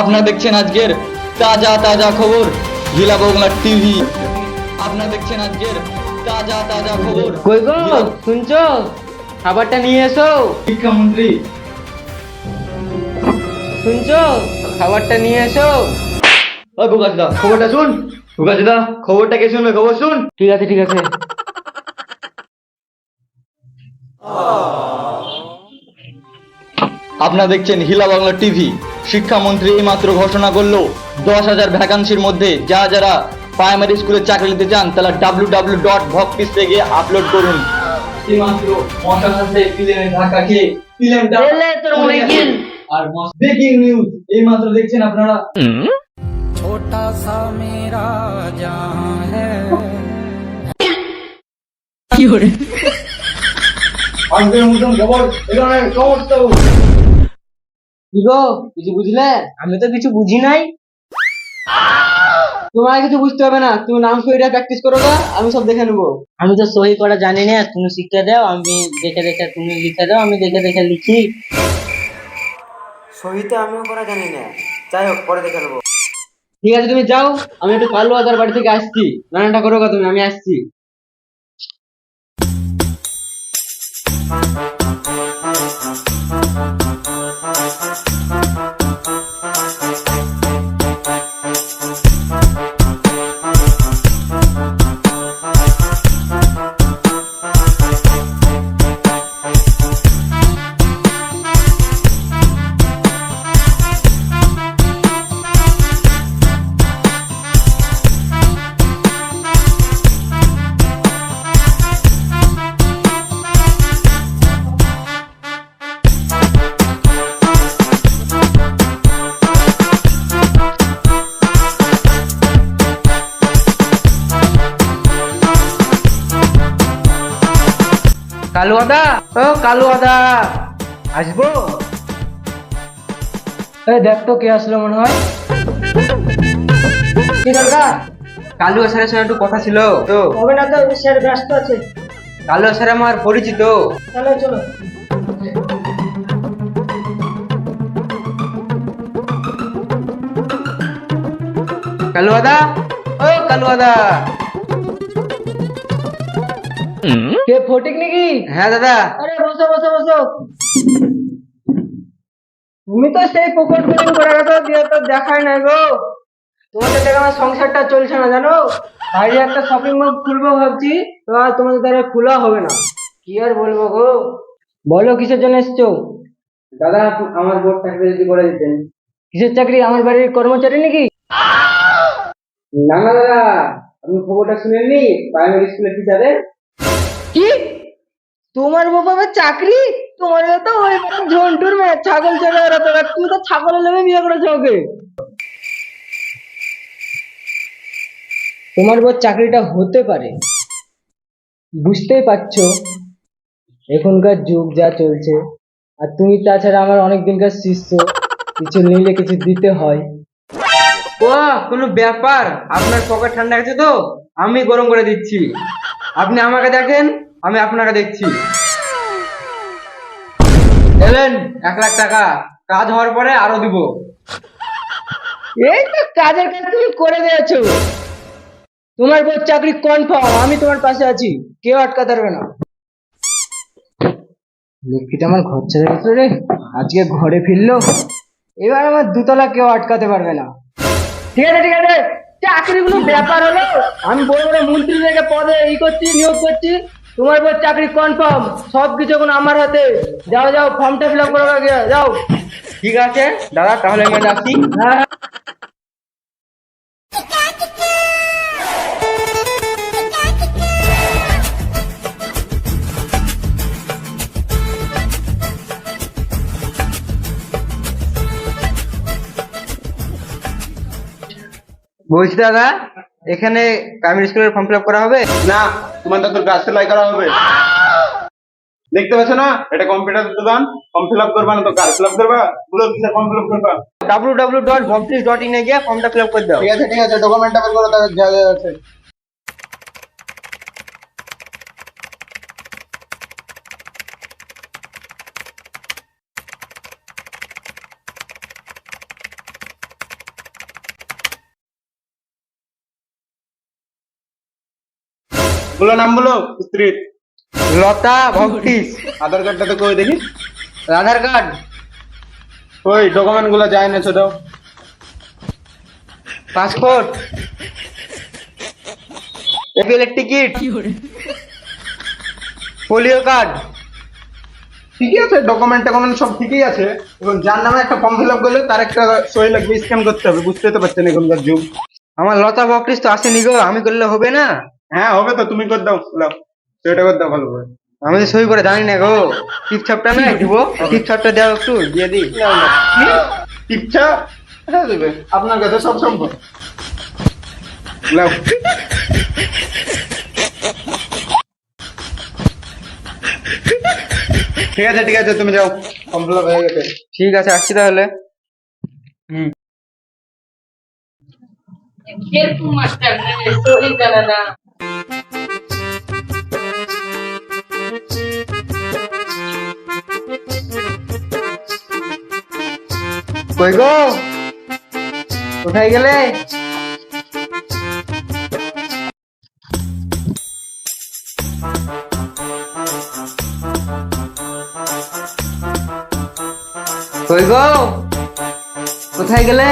আপনারা দেখছেন আজকের তাজা তাজা খবর হিলা বাংলা টিভি। আপনারা দেখছেন আজকের তাজা তাজা খবর। কই গো শুনছো? খাবারটা নিয়ে এসো। শিক্ষামন্ত্রী শুনছো? খাবারটা নিয়ে এসো। ওই বুকাজদা খবরটা শুন। বুকাজদা খবরটা কে শুনবে? খবর শুন। ঠিক আছে ঠিক আছে। আপনারা দেখছেন হিলা বাংলা টিভি। শিক্ষামন্ত্রী এইমাত্র ঘোষণা করলো 10,000 ভ্যাকান্সির মধ্যে যারা প্রাইমারি স্কুলে চাকরি নিতে চান তারা www.ভক্তিস থেকে আপলোড করুন। এইমাত্র মশার সাথে প্লেনে ধাক্কা খেয়ে প্লেনটা এলে তোর মুরগিল। আর ব্রেকিং নিউজ এইমাত্র দেখছেন আপনারা। छोटा सा मेरा जहां है আজকের মতন খবর এখানে সমস্ত কি গো কিছু বুঝলে? আমি তো কিছু বুঝি নাই। তোমার কিছু বুঝতে হবে না, তুমি নাম সহিটা প্র্যাকটিস করো গা, আমি সব দেখে নেবো। আমি তো সহি করা জানি না, তুমি শিখে দাও, আমি দেখে দেখে, তুমি লিখে দাও, আমি দেখে দেখে লিখি। সহিতে আমিও করা জানি না, যাই হোক পরে দেখে নেবো। ঠিক আছে তুমি যাও, আমি একটু কালু আদার বাড়ি থেকে আসছি। রান্নাটা করো গা তুমি, আমি আসছি। কালু আদা, ও কালু আদা, আসবো? এই দেখ তো কে আসলো মনে হয়। কি দরকার? কালু স্যারের সঙ্গে একটু কথা ছিল তো। হবে না তো, স্যার ব্যস্ত আছে। কালু স্যার আমার পরিচিত। চলো চলো। কালু আদা, ও কালু আদা। কে ফটিক নাকি? হ্যাঁ দাদা। আরে বসো বসো বসো। তুমি তো সেই পকেট বুকিং করে গেছো, দিয়ে তো দেখাই নাই গো। তোমাদের দেখে আমার সংসারটা চলছে না জানো। বাইরে একটা শপিং মল খুলবো ভাবছি, তো আর তোমাদের দ্বারা খোলা হবে না। কি আর বলবো গো। বলো কিসের জন্য এসছো? দাদা আমার বোর্ড চাকরি যদি করে দিতেন। কিসের চাকরি? আমার বাড়ির কর্মচারী নাকি? না না দাদা, আপনি খবরটা শুনেননি? প্রাইমারি স্কুলের টিচারের। কি তোমার বাবা চাকরি? তোমার তো ওই ঝন্টুর মেয়ে ছাগল ছেড়ে ওরা, তোরা তুমি তো ছাগলের লেগে বিয়ে করেছো ওকে। তোমার বউ চাকরিটা হতে পারে, বুঝতেই পারছো এখনকার যুগ যা চলছে। আর তুমি তাছাড়া আমার অনেক দিনকার শিষ্য, কিছু নিলে কিছু দিতে হয়। ও কোনো ব্যাপার, আপনার পকেট ঠান্ডা আছে তো আমি গরম করে দিচ্ছি। আপনি আমাকে দেখেন, আমি আপনাকে দেখছি। এলেন 1,00,000 টাকা, কাজ হওয়ার পরে আরো দিব। এই তো কাজের কাজ তুমি করে দিয়েছো। তোমার বউ চাকরি কনফার্ম, আমি তোমার পাশে আছি, কেউ আটকাতে পারবে না। লক্ষ্মীটা আমার ঘর ছেড়ে গেছে রে, আজকে ঘরে ফিরলো। এবার আমার দুতলা কেউ আটকাতে পারবে না। ঠিক আছে ঠিক আছে, চাকরিগুলো ব্যাপার হলো। আমি বড় বড় মন্ত্রী থেকে পদে করছি, নিয়োগ করছি। তোমার বউ চাকরি কনফার্ম, সবকিছু এখন আমার হাতে। যাও যাও, ফর্মটা ফিল আপ করো গিয়ে, যাও। ঠিক আছে দাদা, তাহলে আমি যাচ্ছি। হ্যাঁ বলছি দাদা, এখানে প্রাইমারি স্কুলের ফর্ম ফিল আপ করা হবে? না, তোমাদের তো গাছ সেলাই করা হবে। দেখতে পাচ্ছ না, এটা কম্পিউটার দোকান। ফর্ম ফিল আপ করবা না তো গাছ ফিল আপ করবা? পুরো কিসের ফর্ম ফিল আপ করবা? www.ভক্তিস.in এ গিয়ে ফর্মটা ফিল আপ করে দাও। ঠিক আছে, ডকুমেন্টটা বের করো, তাহলে যা যা আছে। বলো নাম বলো স্ত্রীর। লতা ভক্তিস। আধার কার্ডটা তো কই দেখি। আধার কার্ড, ওই ডকুমেন্ট গুলো যায় না ছোট। Passport, APL ticket, polio card. ঠিকই আছে, ডকুমেন্ট টকুমেন্ট সব ঠিকই আছে। এবং যার নামে একটা ফর্ম ফিল আপ করলে তার একটা সই লাগবে, স্ক্যান করতে হবে। বুঝতে তো পারছেন এখনকার যুগ। আমার লতা ভক্তিস তো আসেনি গো, আমি করলে হবে না? হ্যাঁ হবে তো, তুমি করে দাও। লাও, সইটা করে দাও ভালো করে। আমি তো সই করে জানি না গো। টিপছাপটা না দিব, টিপছাপটা দাও একটু দিয়ে দিই। ইচ্ছা হ্যাঁ দেবে, আপনার কাছে সব সম্ভব। লাও। ঠিক আছে ঠিক আছে, তুমি যাও, ফর্ম ফিল আপ হয়ে গেছে। ঠিক আছে, আসছি তাহলে। কই গো, কোথায় গেলে? কই গো, কোথায় গেলে?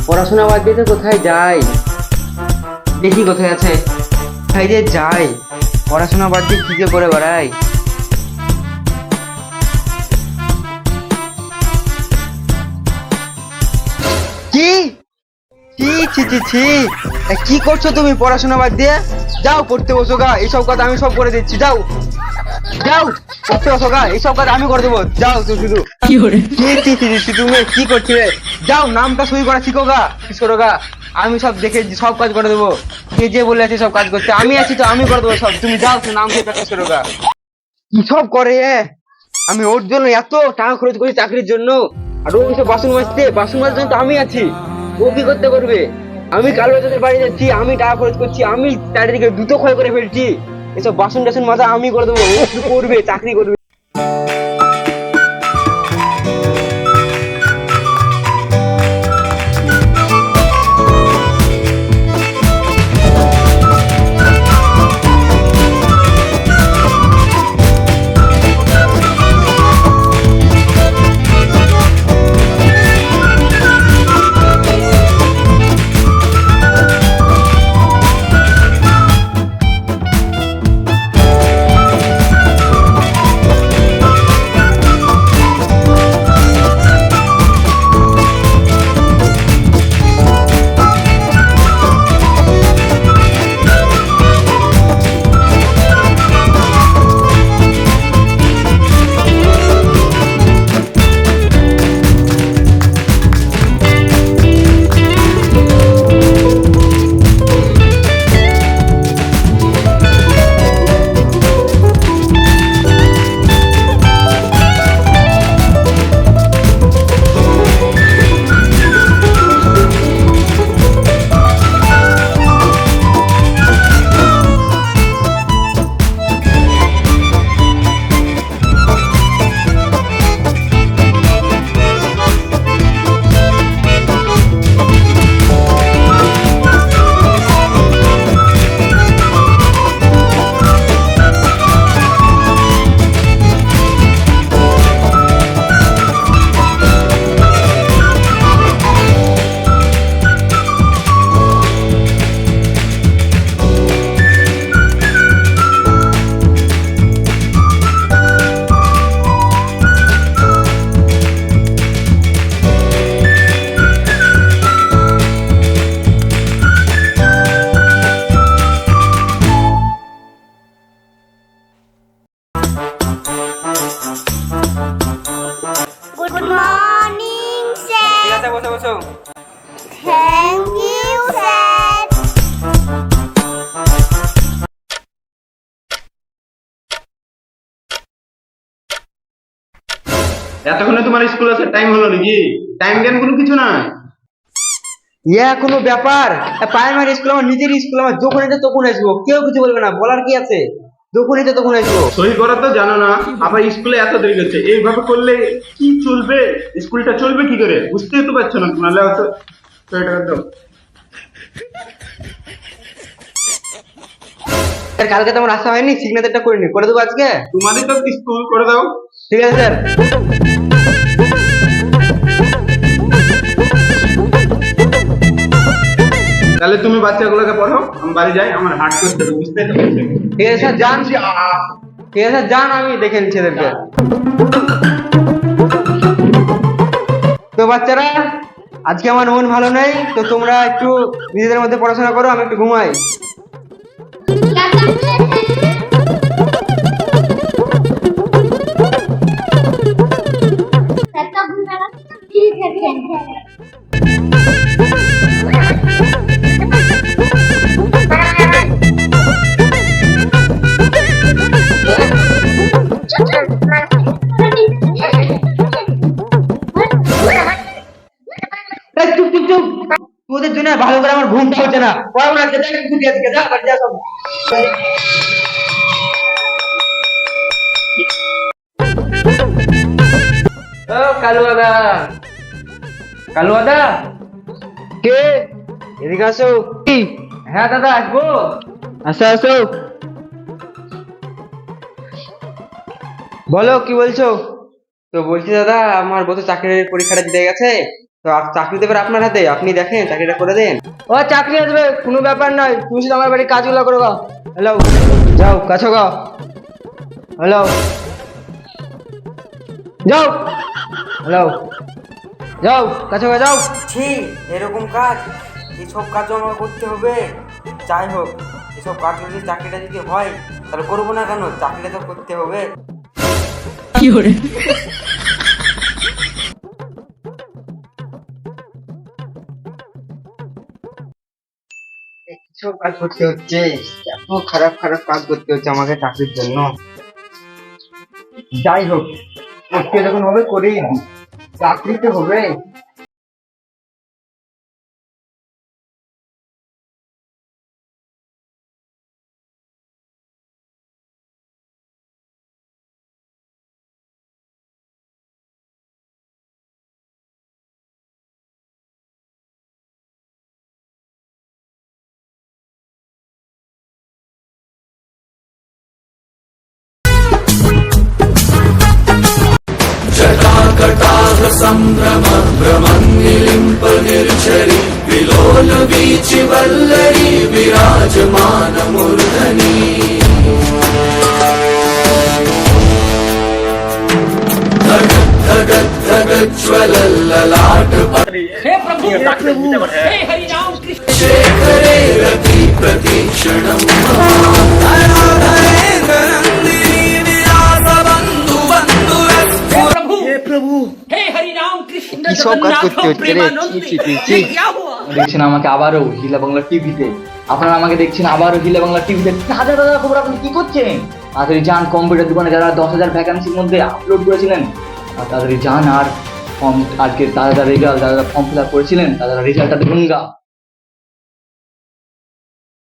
পড়াশোনা বাদ দিয়ে তো কোথায় যাই? দেখি কোথায় আছে। কোথায় যে যাই, পড়াশোনা বাদ দিয়ে কি যে করে বেড়াই। কি ছি ছি ছি ছি, কি করছো তুমি পড়াশোনা বাদ দিয়ে? যাও পড়তে বসো গা, এইসব কাজ আমি সব করে দিচ্ছি। যাও যাও পড়তে বসো গা, এইসব কাজ আমি করে দেবো। যাও তো শুধু তুমি কি করছিলে? যাও নামটা সই করা শিখো গা, শিখো গা। আমি সব দেখে সব কাজ করে দেবো। কে যে বলে আছে সব কাজ করতে, আমি আছি তো, আমি করে দেবো সব। তুমি যাও তো নাম সই প্র্যাকটিস করো গা। কি সব করে আমি ওর জন্য এত টাকা খরচ করি চাকরির জন্য, আর ও এসে বাসন মাজতে, বাসন মাজার জন্য তো আমি আছি। ও কি করতে করবে? আমি কালো বাজারের বাড়ি যাচ্ছি, আমি টাকা খরচ করছি, আমি চারিদিকে দুটো ক্ষয় করে ফেলছি। এসব বাসন টাসন মাজা আমি করে দেবো, ও শুধু করবে, চাকরি করবে। Good morning, sir. ঠিক আছে, বসো বসো। Thank you, sir. এতক্ষণে তোমার স্কুল আসার টাইম হলো নাকি? টাইম জ্ঞান কোনো কিছু না। ইয়া কোনো ব্যাপার? প্রাইমারি স্কুল আমার নিজের স্কুল, আমার যখন এটা তখন আসবো, কেউ কিছু বলবে না, বলার কি আছে? যখন এটা তখন আসবো। সই করা তো জানো না, আবার স্কুলে এত দেরি করছে। এইভাবে করলে কি চলবে? স্কুলটা চলবে কি করে? বুঝতেই তো পারছো না তোমরা। লাও তো সইটা করে দাও। স্যার কালকে তো আমার আসা হয়নি, সিগনেচারটা করে নি, করে দেবো আজকে। তোমারই তো স্কুল করে দাও। ঠিক আছে স্যার। তাহলে তুমি বাচ্চাগুলোকে পড়াও, আমি বাড়ি যাই, আমার হাট করতে হবে, বুঝতে পেরেছো? ঠিক আছে স্যার যান, ঠিক আছে স্যার যান, আমি দেখে নিচ্ছি এদেরকে। তো বাচ্চারা, আজকে আমার মন ভালো নেই, তো তোমরা একটু নিজেদের মধ্যে পড়াশোনা করো, আমি একটু ঘুমাই। ठीक है এই চুপ চুপ চুপ, তোদের জন্য ভালো করে আমার ঘুমটা হচ্ছে না, পড়াবো না, খেতে ছুটি আজকে, যা বাড়ি যা সব। ও কালু দাদা, কালু দাদা, কে? এদিকে আসো। কি? হ্যাঁ দাদা আসবো। আসো আসো, বলো কি বলছো? তো বলছি দাদা, আমার বউ তো চাকরির পরীক্ষাটা দিতে গেছে, তো চাকরি দেবে আপনার হাতে, আপনি দেখেন চাকরিটা করে দেন। ও চাকরি আসবে, কোনো ব্যাপার নয়, তুমি শুধু আমার বাড়ির কাজগুলো করো গা। হ্যালো, যাও কাছো গা। হ্যালো, যাও। হ্যালো, যাও কাছো গা, যাও। ছি, এরকম কাজ, এসব কাজও আমাকে করতে হবে? যাই হোক, এসব কাজ যদি চাকরিটা যদি হয় তাহলে করবো না কেন, চাকরিটা তো করতে হবে। সব কাজ করতে হচ্ছে, এত খারাপ খারাপ কাজ করতে হচ্ছে আমাকে চাকরির জন্য। যাই হোক, করতে যখন হবে করেই দিই, চাকরিতে হবে। কি সব কাজ করতে হচ্ছে রে, ছি ছি ছি ছি। দেখছেন আমাকে আবারও হিলা বাংলা টিভিতে, আপনারা আমাকে দেখছেন আবারও হিলা বাংলা টিভিতে। দাদা দাদা খবর, আপনি কি করছেন? তাড়াতাড়ি যান কম্পিউটার দোকানে, যারা 10,000 ভ্যাকান্সির মধ্যে আপলোড করেছিলেন, আর তাড়াতাড়ি যান আর ফর্ম, আজকে দাদা রেজাল্ট, দাদা ফর্ম ফিল আপ করেছিলেন, দাদা রেজাল্টটা দেখুন গা।